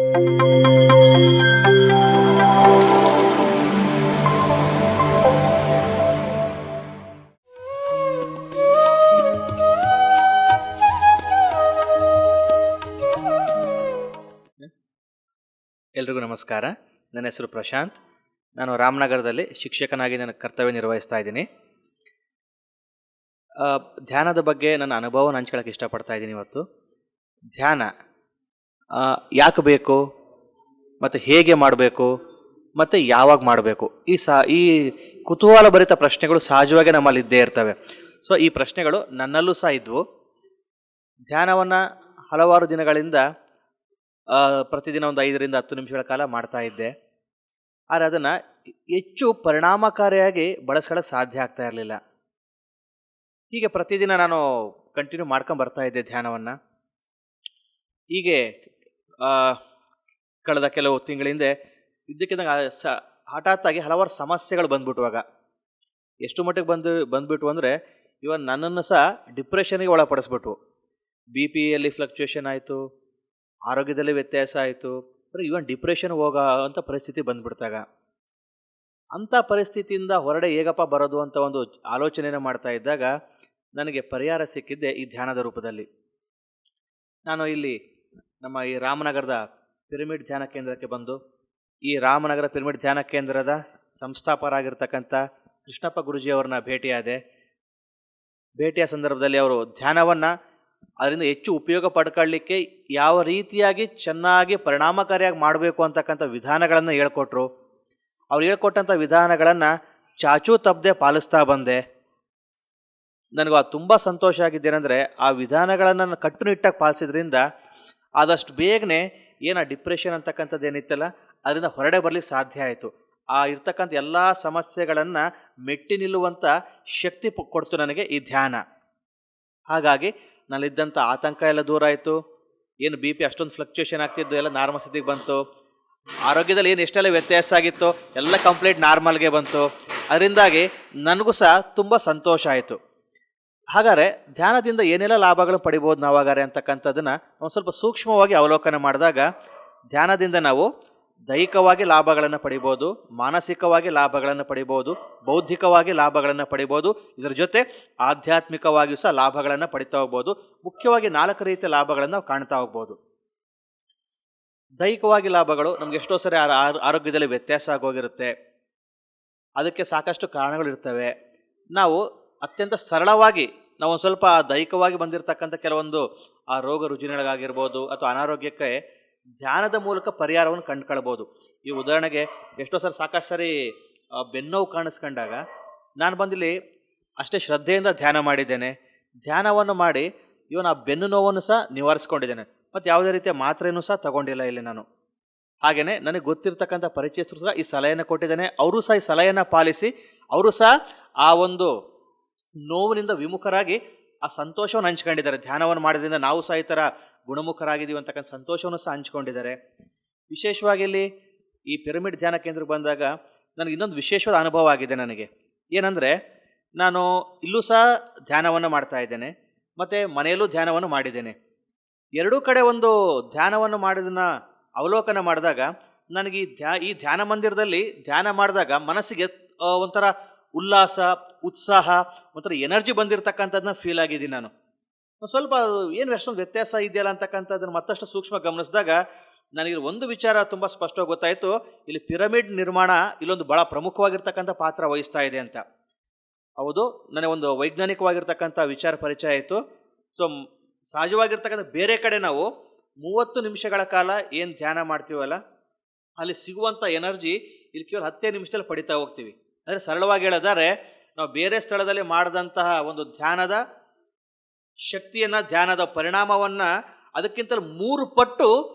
ಎಲ್ರಿಗೂ ನಮಸ್ಕಾರ. ನನ್ನ ಹೆಸರು ಪ್ರಶಾಂತ್. ನಾನು ರಾಮನಗರದಲ್ಲಿ ಶಿಕ್ಷಕನಾಗಿ ನನ್ನ ಕರ್ತವ್ಯ ನಿರ್ವಹಿಸ್ತಾ ಇದ್ದೀನಿ. ಧ್ಯಾನದ ಬಗ್ಗೆ ನನ್ನ ಅನುಭವನ ಹಂಚ್ಕೊಳ್ಳೋಕೆ ಇಷ್ಟಪಡ್ತಾ ಇದ್ದೀನಿ ಇವತ್ತು. ಧ್ಯಾನ ಯಾಕೆ ಬೇಕು, ಮತ್ತು ಹೇಗೆ ಮಾಡಬೇಕು, ಮತ್ತು ಯಾವಾಗ ಮಾಡಬೇಕು, ಈ ಕುತೂಹಲಭರಿತ ಪ್ರಶ್ನೆಗಳು ಸಹಜವಾಗಿ ನಮ್ಮಲ್ಲಿ ಇದ್ದೇ ಇರ್ತವೆ. ಸೊ ಈ ಪ್ರಶ್ನೆಗಳು ನನ್ನಲ್ಲೂ ಸಹ ಇದ್ವು. ಧ್ಯಾನವನ್ನು ಹಲವಾರು ದಿನಗಳಿಂದ ಪ್ರತಿದಿನ ಒಂದು 5-10 ನಿಮಿಷಗಳ ಕಾಲ ಮಾಡ್ತಾ ಇದ್ದೆ. ಆದರೆ ಅದನ್ನು ಹೆಚ್ಚು ಪರಿಣಾಮಕಾರಿಯಾಗಿ ಬಳಸ್ಕೊಳ್ಳೋಕೆ ಸಾಧ್ಯ ಆಗ್ತಾ ಇರಲಿಲ್ಲ. ಹೀಗೆ ಪ್ರತಿದಿನ ನಾನು ಕಂಟಿನ್ಯೂ ಮಾಡ್ಕೊಂಡು ಬರ್ತಾ ಇದ್ದೆ ಧ್ಯಾನವನ್ನು. ಹೀಗೆ ಕಳೆದ ಕೆಲವು ತಿಂಗಳಿಂದ ಇದ್ದಕ್ಕಿದ್ದಂಗೆ ಹಠಾತ್ತಾಗಿ ಹಲವಾರು ಸಮಸ್ಯೆಗಳು ಬಂದ್ಬಿಟ್ಟುವಾಗ ಎಷ್ಟು ಮಟ್ಟಿಗೆ ಬಂದ್ಬಿಟ್ಟು ಅಂದರೆ ಇವನ್ ನನ್ನನ್ನು ಸಹ ಡಿಪ್ರೆಷನ್ಗೆ ಒಳಪಡಿಸ್ಬಿಟ್ವು. ಬಿ ಪಿಯಲ್ಲಿ ಫ್ಲಕ್ಚುಯೇಷನ್ ಆಯಿತು, ಆರೋಗ್ಯದಲ್ಲಿ ವ್ಯತ್ಯಾಸ ಆಯಿತು, ಇವನ್ ಡಿಪ್ರೆಷನ್ ಹೋಗೋ ಅಂಥ ಪರಿಸ್ಥಿತಿ ಬಂದ್ಬಿಡ್ತಾಗ. ಅಂಥ ಪರಿಸ್ಥಿತಿಯಿಂದ ಹೊರಡೆ ಹೇಗಪ್ಪ ಬರೋದು ಅಂತ ಒಂದು ಆಲೋಚನೆಯನ್ನು ಮಾಡ್ತಾ ಇದ್ದಾಗ ನನಗೆ ಪರಿಹಾರ ಸಿಕ್ಕಿದ್ದೆ ಈ ಧ್ಯಾನದ ರೂಪದಲ್ಲಿ. ನಾನು ಇಲ್ಲಿ ನಮ್ಮ ಈ ರಾಮನಗರದ ಪಿರಮಿಡ್ ಧ್ಯಾನ ಕೇಂದ್ರಕ್ಕೆ ಬಂದು ಈ ರಾಮನಗರ ಪಿರಮಿಡ್ ಧ್ಯಾನ ಕೇಂದ್ರದ ಸಂಸ್ಥಾಪಕರಾಗಿರ್ತಕ್ಕಂಥ ಕೃಷ್ಣಪ್ಪ ಗುರೂಜಿಯವ್ರನ್ನ ಭೇಟಿಯ ಸಂದರ್ಭದಲ್ಲಿ ಅವರು ಧ್ಯಾನವನ್ನು ಅದರಿಂದ ಹೆಚ್ಚು ಉಪಯೋಗ ಪಡ್ಕೊಳ್ಳಿಕ್ಕೆ ಯಾವ ರೀತಿಯಾಗಿ ಚೆನ್ನಾಗಿ ಪರಿಣಾಮಕಾರಿಯಾಗಿ ಮಾಡಬೇಕು ಅಂತಕ್ಕಂಥ ವಿಧಾನಗಳನ್ನು ಹೇಳ್ಕೊಟ್ರು. ಅವ್ರು ಹೇಳ್ಕೊಟ್ಟಂಥ ವಿಧಾನಗಳನ್ನು ಚಾಚೂ ತಪ್ಪದೆ ಪಾಲಿಸ್ತಾ ಬಂದೆ. ನನಗೂ ಅದು ತುಂಬ ಸಂತೋಷ ಆಗಿದ್ದೇನೆಂದರೆ ಆ ವಿಧಾನಗಳನ್ನು ಕಟ್ಟುನಿಟ್ಟಾಗಿ ಪಾಲಿಸಿದ್ರಿಂದ ಆದಷ್ಟು ಬೇಗನೆ ಡಿಪ್ರೆಷನ್ ಅಂತಕ್ಕಂಥದ್ದು ಏನಿತ್ತಲ್ಲ ಅದರಿಂದ ಹೊರಡೆ ಬರಲಿಕ್ಕೆ ಸಾಧ್ಯ ಆಯಿತು. ಆ ಇರ್ತಕ್ಕಂಥ ಎಲ್ಲ ಸಮಸ್ಯೆಗಳನ್ನು ಮೆಟ್ಟಿ ನಿಲ್ಲುವಂಥ ಶಕ್ತಿ ಕೊಡ್ತು ನನಗೆ ಈ ಧ್ಯಾನ. ಹಾಗಾಗಿ ನಲ್ಲಿದ್ದಂಥ ಆತಂಕ ಎಲ್ಲ ದೂರ ಆಯಿತು. ಏನು ಬಿ ಪಿ ಅಷ್ಟೊಂದು ಫ್ಲಕ್ಚುಯೇಷನ್ ಆಗ್ತಿದ್ದು ಎಲ್ಲ ನಾರ್ಮಲ್ ಸ್ಥಿತಿಗೆ ಬಂತು. ಆರೋಗ್ಯದಲ್ಲಿ ಎಷ್ಟೆಲ್ಲ ವ್ಯತ್ಯಾಸ ಆಗಿತ್ತು ಎಲ್ಲ ಕಂಪ್ಲೀಟ್ ನಾರ್ಮಲ್ಗೆ ಬಂತು. ಅದರಿಂದಾಗಿ ನನಗೂ ಸಹ ತುಂಬ ಸಂತೋಷ ಆಯಿತು. ಹಾಗಾದರೆ ಧ್ಯಾನದಿಂದ ಏನೆಲ್ಲ ಲಾಭಗಳು ಪಡಿಬೋದು ನಾವಾಗಾರೆ ಅಂತಕ್ಕಂಥದ್ದನ್ನು ಒಂದು ಸ್ವಲ್ಪ ಸೂಕ್ಷ್ಮವಾಗಿ ಅವಲೋಕನ ಮಾಡಿದಾಗ ಧ್ಯಾನದಿಂದ ನಾವು ದೈಹಿಕವಾಗಿ ಲಾಭಗಳನ್ನು ಪಡಿಬೋದು, ಮಾನಸಿಕವಾಗಿ ಲಾಭಗಳನ್ನು ಪಡಿಬೋದು, ಬೌದ್ಧಿಕವಾಗಿ ಲಾಭಗಳನ್ನು ಪಡಿಬೋದು. ಇದರ ಜೊತೆ ಆಧ್ಯಾತ್ಮಿಕವಾಗಿಯೂ ಸಹ ಲಾಭಗಳನ್ನು ಪಡಿತಾ ಹೋಗ್ಬೋದು. ಮುಖ್ಯವಾಗಿ 4 ರೀತಿಯ ಲಾಭಗಳನ್ನು ನಾವು ಕಾಣ್ತಾ ಹೋಗ್ಬೋದು. ದೈಹಿಕವಾಗಿ ಲಾಭಗಳು ನಮ್ಗೆ ಎಷ್ಟೋ ಸರಿ ಆರೋಗ್ಯದಲ್ಲಿ ವ್ಯತ್ಯಾಸ ಆಗೋಗಿರುತ್ತೆ. ಅದಕ್ಕೆ ಸಾಕಷ್ಟು ಕಾರಣಗಳಿರ್ತವೆ. ನಾವು ಅತ್ಯಂತ ಸರಳವಾಗಿ ನಾವು ಒಂದು ಸ್ವಲ್ಪ ದೈಹಿಕವಾಗಿ ಬಂದಿರತಕ್ಕಂಥ ಕೆಲವೊಂದು ಆ ರೋಗ ರುಜಿನಗಳಿಗಾಗಿರ್ಬೋದು ಅಥವಾ ಅನಾರೋಗ್ಯಕ್ಕೆ ಧ್ಯಾನದ ಮೂಲಕ ಪರಿಹಾರವನ್ನು ಕಂಡುಕೊಳ್ಬೋದು. ಈ ಉದಾಹರಣೆಗೆ ಎಷ್ಟೋ ಸಾಕಷ್ಟು ಸರಿ ಬೆನ್ನೋವು ಕಾಣಿಸ್ಕೊಂಡಾಗ ನಾನು ಬಂದಿಲ್ಲಿ ಅಷ್ಟೇ ಶ್ರದ್ಧೆಯಿಂದ ಧ್ಯಾನ ಮಾಡಿದ್ದೇನೆ. ಧ್ಯಾನವನ್ನು ಮಾಡಿ ಆ ಬೆನ್ನು ನೋವನ್ನು ಸಹ ನಿವಾರಿಸ್ಕೊಂಡಿದ್ದೇನೆ. ಮತ್ತು ಯಾವುದೇ ರೀತಿಯ ಮಾತ್ರೆಯೂ ಸಹ ತಗೊಂಡಿಲ್ಲ ಇಲ್ಲಿ ನಾನು. ಹಾಗೆಯೇ ನನಗೆ ಗೊತ್ತಿರ್ತಕ್ಕಂಥ ಪರಿಚಯಸ್ಥರು ಸಹ ಈ ಸಲಹೆಯನ್ನು ಕೊಟ್ಟಿದ್ದೇನೆ. ಅವರು ಸಹ ಈ ಸಲಹೆಯನ್ನು ಪಾಲಿಸಿ ಅವರು ಸಹ ಆ ಒಂದು ನೋವಿನಿಂದ ವಿಮುಖರಾಗಿ ಆ ಸಂತೋಷವನ್ನು ಹಂಚ್ಕೊಂಡಿದ್ದಾರೆ. ಧ್ಯಾನವನ್ನು ಮಾಡೋದ್ರಿಂದ ನಾವು ಸಹ ಈ ಥರ ಗುಣಮುಖರಾಗಿದ್ದೀವಿ ಅಂತಕ್ಕಂಥ ಸಂತೋಷವನ್ನು ಸಹ ಹಂಚ್ಕೊಂಡಿದ್ದಾರೆ. ವಿಶೇಷವಾಗಿ ಇಲ್ಲಿ ಈ ಪಿರಮಿಡ್ ಧ್ಯಾನ ಕೇಂದ್ರಕ್ಕೆ ಬಂದಾಗ ನನಗೆ ಇನ್ನೊಂದು ವಿಶೇಷವಾದ ಅನುಭವ ಆಗಿದೆ. ನನಗೆ ಏನಂದರೆ ನಾನು ಇಲ್ಲೂ ಸಹ ಧ್ಯಾನವನ್ನು ಮಾಡ್ತಾ ಇದ್ದೇನೆ ಮತ್ತು ಮನೆಯಲ್ಲೂ ಧ್ಯಾನವನ್ನು ಮಾಡಿದ್ದೇನೆ. ಎರಡೂ ಕಡೆ ಒಂದು ಧ್ಯಾನವನ್ನು ಮಾಡೋದನ್ನು ಅವಲೋಕನ ಮಾಡಿದಾಗ ನನಗೆ ಈ ಧ್ಯಾನ ಮಂದಿರದಲ್ಲಿ ಧ್ಯಾನ ಮಾಡಿದಾಗ ಮನಸ್ಸಿಗೆ ಒಂಥರ ಉಲ್ಲಾಸ, ಉತ್ಸಾಹ, ಒಂಥರ ಎನರ್ಜಿ ಬಂದಿರತಕ್ಕಂಥದ್ದನ್ನ ಫೀಲ್ ಆಗಿದ್ದೀನಿ ನಾನು. ಸ್ವಲ್ಪ ಏನು ಅಷ್ಟೊಂದು ವ್ಯತ್ಯಾಸ ಇದೆಯಲ್ಲ ಅಂತಕ್ಕಂಥದ್ದನ್ನು ಮತ್ತಷ್ಟು ಸೂಕ್ಷ್ಮ ಗಮನಿಸಿದಾಗ ನನಗೆ ಒಂದು ವಿಚಾರ ತುಂಬ ಸ್ಪಷ್ಟವಾಗಿ ಗೊತ್ತಾಯಿತು. ಇಲ್ಲಿ ಪಿರಮಿಡ್ ನಿರ್ಮಾಣ ಇಲ್ಲೊಂದು ಭಾಳ ಪ್ರಮುಖವಾಗಿರ್ತಕ್ಕಂಥ ಪಾತ್ರ ವಹಿಸ್ತಾ ಇದೆ ಅಂತ. ಹೌದು, ನನಗೆ ಒಂದು ವೈಜ್ಞಾನಿಕವಾಗಿರ್ತಕ್ಕಂಥ ವಿಚಾರ ಪರಿಚಯ ಆಯಿತು. ಸೊ ಸಹಜವಾಗಿರ್ತಕ್ಕಂಥ ಬೇರೆ ಕಡೆ ನಾವು 30 ನಿಮಿಷಗಳ ಕಾಲ ಏನು ಧ್ಯಾನ ಮಾಡ್ತೀವಲ್ಲ ಅಲ್ಲಿ ಸಿಗುವಂಥ ಎನರ್ಜಿ ಇಲ್ಲಿ ಕೇವಲ 10 ನಿಮಿಷದಲ್ಲಿ ಪಡಿತಾ ಹೋಗ್ತೀವಿ. ಅಂದರೆ ಸರಳವಾಗಿ ಹೇಳೋದಾದ್ರೆ ನಾವು ಬೇರೆ ಸ್ಥಳದಲ್ಲಿ ಮಾಡಿದಂತಹ ಒಂದು ಧ್ಯಾನದ ಶಕ್ತಿಯನ್ನು, ಧ್ಯಾನದ ಪರಿಣಾಮವನ್ನು ಅದಕ್ಕಿಂತಲೂ 3 ಪಟ್ಟು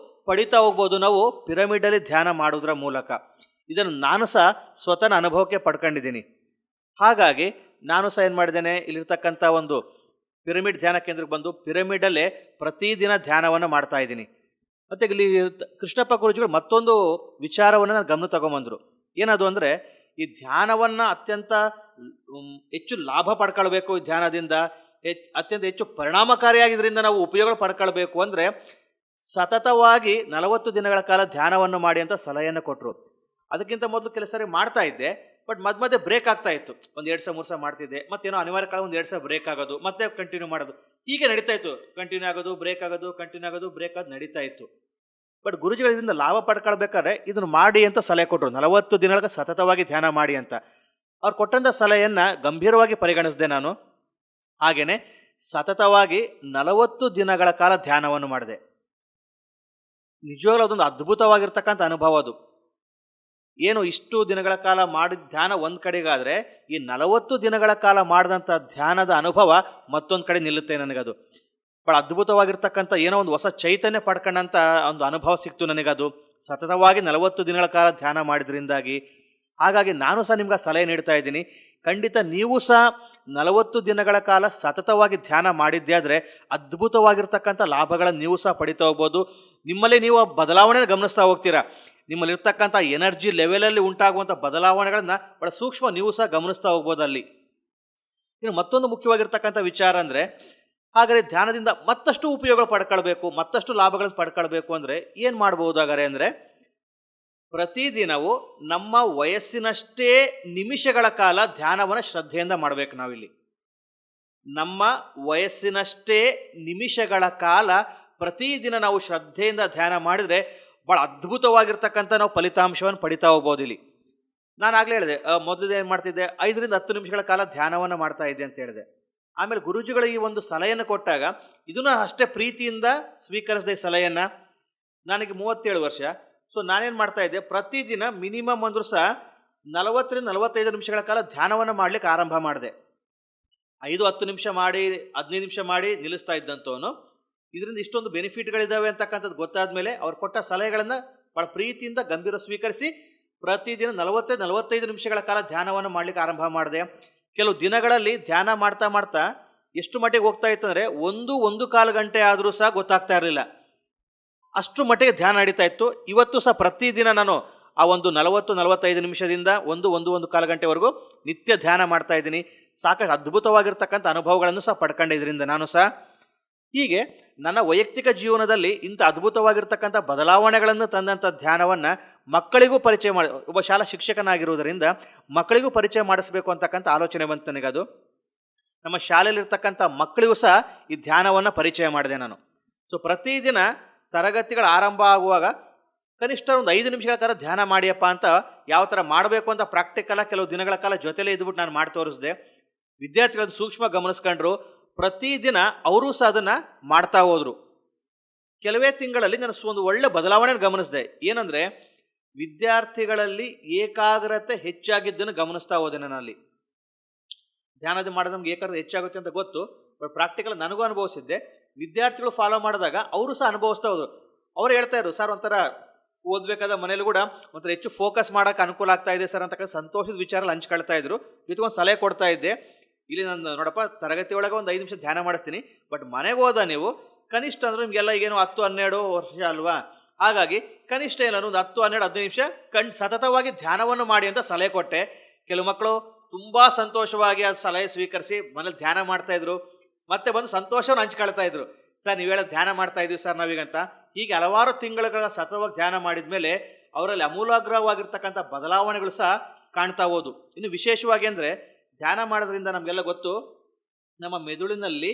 ಪಡಿತಾ ಹೋಗ್ಬೋದು ನಾವು ಪಿರಮಿಡಲ್ಲಿ ಧ್ಯಾನ ಮಾಡೋದ್ರ ಮೂಲಕ. ಇದನ್ನು ನಾನು ಸಹ ಸ್ವತಃ ಅನುಭವಕ್ಕೆ ಪಡ್ಕೊಂಡಿದ್ದೀನಿ. ಹಾಗಾಗಿ ನಾನು ಸಹ ಏನು ಮಾಡಿದ್ದೇನೆ, ಇಲ್ಲಿರ್ತಕ್ಕಂಥ ಒಂದು ಪಿರಮಿಡ್ ಧ್ಯಾನ ಕೇಂದ್ರಕ್ಕೆ ಬಂದು ಪಿರಮಿಡಲ್ಲೇ ಪ್ರತಿದಿನ ಧ್ಯಾನವನ್ನು ಮಾಡ್ತಾ ಇದ್ದೀನಿ. ಮತ್ತು ಇಲ್ಲಿ ಕೃಷ್ಣಪ್ಪ ಗುರೂಜಿಗಳು ಮತ್ತೊಂದು ವಿಚಾರವನ್ನು ನಾನು ಗಮನ ತಗೊಂಬಂದರು. ಏನದು ಅಂದರೆ, ಈ ಧ್ಯಾನವನ್ನು ಅತ್ಯಂತ ಹೆಚ್ಚು ಲಾಭ ಪಡ್ಕೊಳ್ಬೇಕು, ಈ ಧ್ಯಾನದಿಂದ ಅತ್ಯಂತ ಹೆಚ್ಚು ಪರಿಣಾಮಕಾರಿಯಾಗಿದ್ದರಿಂದ ನಾವು ಉಪಯೋಗ ಪಡ್ಕೊಳ್ಬೇಕು ಅಂದರೆ ಸತತವಾಗಿ 40 ದಿನಗಳ ಕಾಲ ಧ್ಯಾನವನ್ನು ಮಾಡಿ ಅಂತ ಸಲಹೆಯನ್ನು ಕೊಟ್ಟರು. ಅದಕ್ಕಿಂತ ಮೊದಲು ಕೆಲವು ಸಾರಿ ಮಾಡ್ತಾ ಇದ್ದೆ, ಬಟ್ ಮಧ್ಯೆ ಬ್ರೇಕ್ ಆಗ್ತಾ ಇತ್ತು. ಒಂದು 2 ಸಲ 3 ಸಲ ಮಾಡ್ತಿದ್ದೆ, ಮತ್ತೇನೋ ಅನಿವಾರ್ಯ ಕಾಲ ಒಂದು 2 ಸಲ ಬ್ರೇಕ್ ಆಗೋದು, ಮತ್ತೆ ಕಂಟಿನ್ಯೂ ಮಾಡೋದು, ಹೀಗೆ ನಡೀತಾ ಇತ್ತು. ಕಂಟಿನ್ಯೂ ಆಗೋದು, ಬ್ರೇಕ್ ಆಗೋದು, ಕಂಟಿನ್ಯೂ ಆಗೋದು, ಬ್ರೇಕ್ ಆಗೋದು ನಡೀತಾ ಇತ್ತು. ಬಟ್ ಗುರುಜಿಗಳು ಇದರಿಂದ ಲಾಭ ಪಡ್ಕೊಳ್ಬೇಕಾದ್ರೆ ಇದನ್ನು ಮಾಡಿ ಅಂತ ಸಲಹೆ ಕೊಟ್ಟರು. 40 ದಿನಗಳ ಸತತವಾಗಿ ಧ್ಯಾನ ಮಾಡಿ ಅಂತ. ಅವ್ರು ಕೊಟ್ಟಂಥ ಸಲಹೆಯನ್ನು ಗಂಭೀರವಾಗಿ ಪರಿಗಣಿಸಿದೆ ನಾನು. ಹಾಗೆಯೇ ಸತತವಾಗಿ 40 ದಿನಗಳ ಕಾಲ ಧ್ಯಾನವನ್ನು ಮಾಡಿದೆ. ನಿಜವಾಗ್ಲೂ ಅದೊಂದು ಅದ್ಭುತವಾಗಿರ್ತಕ್ಕಂಥ ಅನುಭವ ಅದು. ಏನು ಇಷ್ಟು ದಿನಗಳ ಕಾಲ ಮಾಡಿದ ಧ್ಯಾನ ಒಂದು ಕಡೆಗಾದರೆ, ಈ 40 ದಿನಗಳ ಕಾಲ ಮಾಡಿದಂಥ ಧ್ಯಾನದ ಅನುಭವ ಮತ್ತೊಂದು ಕಡೆ ನಿಲ್ಲುತ್ತೆ ನನಗದು. ಭಾಳ ಅದ್ಭುತವಾಗಿರ್ತಕ್ಕಂಥ ಏನೋ ಒಂದು ಹೊಸ ಚೈತನ್ಯ ಪಡ್ಕೊಂಡಂಥ ಒಂದು ಅನುಭವ ಸಿಕ್ತು ನನಗದು, ಸತತವಾಗಿ 40 ದಿನಗಳ ಕಾಲ ಧ್ಯಾನ ಮಾಡಿದ್ರಿಂದಾಗಿ. ಹಾಗಾಗಿ ನಾನು ಸಹ ನಿಮ್ಗೆ ಸಲಹೆ ನೀಡ್ತಾ ಇದ್ದೀನಿ, ಖಂಡಿತ ನೀವು ಸಹ 40 ದಿನಗಳ ಕಾಲ ಸತತವಾಗಿ ಧ್ಯಾನ ಮಾಡಿದ್ದೇ ಆದರೆ ಅದ್ಭುತವಾಗಿರ್ತಕ್ಕಂಥ ಲಾಭಗಳನ್ನು ನೀವು ಸಹ ಪಡಿತಾ ಹೋಗ್ಬೋದು. ನಿಮ್ಮಲ್ಲಿ ನೀವು ಬದಲಾವಣೆನ ಗಮನಿಸ್ತಾ ಹೋಗ್ತೀರಾ. ನಿಮ್ಮಲ್ಲಿರ್ತಕ್ಕಂಥ ಎನರ್ಜಿ ಲೆವೆಲಲ್ಲಿ ಉಂಟಾಗುವಂಥ ಬದಲಾವಣೆಗಳನ್ನು ಭಾಳ ಸೂಕ್ಷ್ಮ ನೀವು ಸಹ ಗಮನಿಸ್ತಾ ಹೋಗ್ಬೋದು ಅಲ್ಲಿ. ಇನ್ನು ಮತ್ತೊಂದು ಮುಖ್ಯವಾಗಿರ್ತಕ್ಕಂಥ ವಿಚಾರ ಅಂದರೆ, ಹಾಗಾದರೆ ಧ್ಯಾನದಿಂದ ಮತ್ತಷ್ಟು ಉಪಯೋಗ ಪಡ್ಕೊಳ್ಬೇಕು, ಮತ್ತಷ್ಟು ಲಾಭಗಳನ್ನು ಪಡ್ಕೊಳ್ಬೇಕು ಅಂದರೆ ಏನು ಮಾಡ್ಬೋದಾಗಾರೆ ಅಂದರೆ, ಪ್ರತಿದಿನವೂ ನಮ್ಮ ವಯಸ್ಸಿನಷ್ಟೇ ನಿಮಿಷಗಳ ಕಾಲ ಧ್ಯಾನವನ್ನು ಶ್ರದ್ಧೆಯಿಂದ ಮಾಡಬೇಕು. ನಾವಿಲ್ಲಿ ನಮ್ಮ ವಯಸ್ಸಿನಷ್ಟೇ ನಿಮಿಷಗಳ ಕಾಲ ಪ್ರತಿದಿನ ನಾವು ಶ್ರದ್ಧೆಯಿಂದ ಧ್ಯಾನ ಮಾಡಿದರೆ ಭಾಳ ಅದ್ಭುತವಾಗಿರ್ತಕ್ಕಂಥ ನಾವು ಫಲಿತಾಂಶವನ್ನು ಪಡಿತಾ ಹೋಗ್ಬೋದು. ಇಲ್ಲಿ ನಾನು ಆಗಲೇ ಹೇಳಿದೆ, ಮೊದಲು ಏನು ಮಾಡ್ತಿದ್ದೆ, 5 ರಿಂದ 10 ನಿಮಿಷಗಳ ಕಾಲ ಧ್ಯಾನವನ್ನು ಮಾಡ್ತಾ ಇದ್ದೆ ಅಂತ ಹೇಳಿದೆ. ಆಮೇಲೆ ಗುರುಜಿಗಳು ಈ ಒಂದು ಸಲಹೆಯನ್ನು ಕೊಟ್ಟಾಗ ಇದನ್ನು ಅಷ್ಟೇ ಪ್ರೀತಿಯಿಂದ ಸ್ವೀಕರಿಸಿದೆ ಈ ಸಲಹೆಯನ್ನು. ನನಗೆ 37 ವರ್ಷ. ಸೊ ನಾನೇನು ಮಾಡ್ತಾ ಇದ್ದೆ, ಪ್ರತಿದಿನ ಮಿನಿಮಮ್ ಅಂದರೂ ಸಹ 40 ರಿಂದ 45 ನಿಮಿಷಗಳ ಕಾಲ ಧ್ಯಾನವನ್ನು ಮಾಡಲಿಕ್ಕೆ ಆರಂಭ ಮಾಡಿದೆ. 5-10 ನಿಮಿಷ ಮಾಡಿ 15 ನಿಮಿಷ ಮಾಡಿ ನಿಲ್ಲಿಸ್ತಾ ಇದ್ದಂಥವನು ಇದರಿಂದ ಇಷ್ಟೊಂದು ಬೆನಿಫಿಟ್ಗಳಿದ್ದಾವೆ ಅಂತಕ್ಕಂಥದ್ದು ಗೊತ್ತಾದ ಮೇಲೆ ಅವ್ರು ಕೊಟ್ಟ ಸಲಹೆಗಳನ್ನು ಭಾಳ ಪ್ರೀತಿಯಿಂದ ಗಂಭೀರ ಸ್ವೀಕರಿಸಿ ಪ್ರತಿದಿನ 40-45 ನಿಮಿಷಗಳ ಕಾಲ ಧ್ಯಾನವನ್ನು ಮಾಡಲಿಕ್ಕೆ ಆರಂಭ ಮಾಡಿದೆ. ಕೆಲವು ದಿನಗಳಲ್ಲಿ ಧ್ಯಾನ ಮಾಡ್ತಾ ಮಾಡ್ತಾ ಎಷ್ಟು ಮಟ್ಟಿಗೆ ಹೋಗ್ತಾ ಇತ್ತಂದರೆ 1-1.25 ಗಂಟೆ ಆದರೂ ಸಹ ಗೊತ್ತಾಗ್ತಾ ಇರಲಿಲ್ಲ, ಅಷ್ಟು ಮಟ್ಟಿಗೆ ಧ್ಯಾನ ನಡೀತಾ ಇತ್ತು. ಇವತ್ತು ಸಹ ಪ್ರತಿದಿನ ನಾನು ಆ ಒಂದು 40-45 ನಿಮಿಷದಿಂದ 1-1.25 ಗಂಟೆವರೆಗೂ ನಿತ್ಯ ಧ್ಯಾನ ಮಾಡ್ತಾ ಇದ್ದೀನಿ. ಸಾಕಷ್ಟು ಅದ್ಭುತವಾಗಿರ್ತಕ್ಕಂಥ ಅನುಭವಗಳನ್ನು ಸಹ ಪಡ್ಕೊಂಡೆ ಇದರಿಂದ ನಾನು ಸಹ. ಹೀಗೆ ನನ್ನ ವೈಯಕ್ತಿಕ ಜೀವನದಲ್ಲಿ ಇಂಥ ಅದ್ಭುತವಾಗಿರ್ತಕ್ಕಂಥ ಬದಲಾವಣೆಗಳನ್ನು ತಂದಂಥ ಧ್ಯಾನವನ್ನು ಮಕ್ಕಳಿಗೂ ಪರಿಚಯ ಮಾಡಿ, ಒಬ್ಬ ಶಾಲಾ ಶಿಕ್ಷಕನಾಗಿರುವುದರಿಂದ ಮಕ್ಕಳಿಗೂ ಪರಿಚಯ ಮಾಡಿಸ್ಬೇಕು ಅಂತಕ್ಕಂಥ ಆಲೋಚನೆ ಬಂತು ನನಗದು. ನಮ್ಮ ಶಾಲೆಯಲ್ಲಿರ್ತಕ್ಕಂಥ ಮಕ್ಕಳಿಗೂ ಸಹ ಈ ಧ್ಯಾನವನ್ನು ಪರಿಚಯ ಮಾಡಿದೆ ನಾನು. ಸೊ ಪ್ರತಿದಿನ ತರಗತಿಗಳ ಆರಂಭ ಆಗುವಾಗ ಕನಿಷ್ಠ ಒಂದು 5 ನಿಮಿಷಗಳ ಕಾಲ ಧ್ಯಾನ ಮಾಡಿಯಪ್ಪ ಅಂತ ಯಾವ ಥರ ಮಾಡಬೇಕು ಅಂತ ಪ್ರಾಕ್ಟಿಕಲ ಕೆಲವು ದಿನಗಳ ಕಾಲ ಜೊತೆಲೇ ಇದ್ಬಿಟ್ಟು ನಾನು ಮಾಡಿ ತೋರಿಸಿದೆ. ವಿದ್ಯಾರ್ಥಿಗಳನ್ನು ಸೂಕ್ಷ್ಮ ಗಮನಿಸ್ಕೊಂಡ್ರು. ಪ್ರತಿದಿನ ಅವರೂ ಸಹ ಅದನ್ನು ಮಾಡ್ತಾ ಹೋದರು. ಕೆಲವೇ ತಿಂಗಳಲ್ಲಿ ನಾನು ಒಂದು ಒಳ್ಳೆ ಬದಲಾವಣೆ ಗಮನಿಸಿದೆ. ಏನಂದರೆ, ವಿದ್ಯಾರ್ಥಿಗಳಲ್ಲಿ ಏಕಾಗ್ರತೆ ಹೆಚ್ಚಾಗಿದ್ದನ್ನು ಗಮನಿಸ್ತಾ ಹೋದೆ ನಾನು ಅಲ್ಲಿ. ಧ್ಯಾನದ ಮಾಡಿದ್ರೆ ನಮ್ಗೆ ಏಕಾಗ್ರತೆ ಹೆಚ್ಚಾಗುತ್ತೆ ಅಂತ ಗೊತ್ತು, ಬಟ್ ಪ್ರಾಕ್ಟಿಕಲ್ ನನಗೂ ಅನುಭವಿಸಿದ್ದೆ. ವಿದ್ಯಾರ್ಥಿಗಳು ಫಾಲೋ ಮಾಡಿದಾಗ ಅವರು ಸಹ ಅನುಭವಿಸ್ತಾ ಹೋದರು. ಅವ್ರು ಹೇಳ್ತಾ ಇದ್ರು, ಸರ್ ಒಂಥರ ಓದಬೇಕಾದ ಮನೇಲಿ ಕೂಡ ಒಂಥರ ಹೆಚ್ಚು ಫೋಕಸ್ ಮಾಡೋಕ್ಕೆ ಅನುಕೂಲ ಆಗ್ತಾ ಇದೆ ಸರ್ ಅಂತಕ್ಕಂಥ ಸಂತೋಷದ ವಿಚಾರ ಹಂಚ್ಕೊಳ್ತಾ ಇದ್ರು. ಜೊತೆಗೆ ಒಂದು ಸಲಹೆ ಕೊಡ್ತಾ ಇದ್ದೆ, ಇಲ್ಲಿ ನಾನು ನೋಡಪ್ಪ ತರಗತಿ ಒಳಗೆ ಒಂದು 5 ನಿಮಿಷ ಧ್ಯಾನ ಮಾಡಿಸ್ತೀನಿ, ಬಟ್ ಮನೆಗೆ ಹೋದ ನೀವು ಕನಿಷ್ಠ ಅಂದ್ರೆ ನಿಮಗೆಲ್ಲ ಈಗೇನು 10-12 ವರ್ಷ ಅಲ್ವಾ, ಹಾಗಾಗಿ ಕನಿಷ್ಠ ಇಲ್ಲ ಒಂದು 10-12-15 ನಿಮಿಷ ಸತತವಾಗಿ ಧ್ಯಾನವನ್ನು ಮಾಡಿ ಅಂತ ಸಲಹೆ ಕೊಟ್ಟೆ. ಕೆಲವು ಮಕ್ಕಳು ತುಂಬ ಸಂತೋಷವಾಗಿ ಅದು ಸಲಹೆ ಸ್ವೀಕರಿಸಿ ಮನೇಲಿ ಧ್ಯಾನ ಮಾಡ್ತಾಯಿದ್ರು. ಮತ್ತೆ ಬಂದು ಸಂತೋಷವನ್ನು ಹಂಚ್ಕೊಳ್ತಾ ಇದ್ರು, ಸರ್ ನೀವು ಹೇಳೋದು ಧ್ಯಾನ ಮಾಡ್ತಾ ಇದ್ದೀವಿ ಸರ್ ನಾವೀಗಂತ. ಹೀಗೆ ಹಲವಾರು ತಿಂಗಳ ಸತತವಾಗಿ ಧ್ಯಾನ ಮಾಡಿದ ಮೇಲೆ ಅವರಲ್ಲಿ ಅಮೂಲಾಗ್ರವಾಗಿರ್ತಕ್ಕಂಥ ಬದಲಾವಣೆಗಳು ಸಹ ಕಾಣ್ತಾ ಹೋದು. ಇನ್ನು ವಿಶೇಷವಾಗಿ ಅಂದರೆ, ಧ್ಯಾನ ಮಾಡೋದ್ರಿಂದ ನಮಗೆಲ್ಲ ಗೊತ್ತು, ನಮ್ಮ ಮೆದುಳಿನಲ್ಲಿ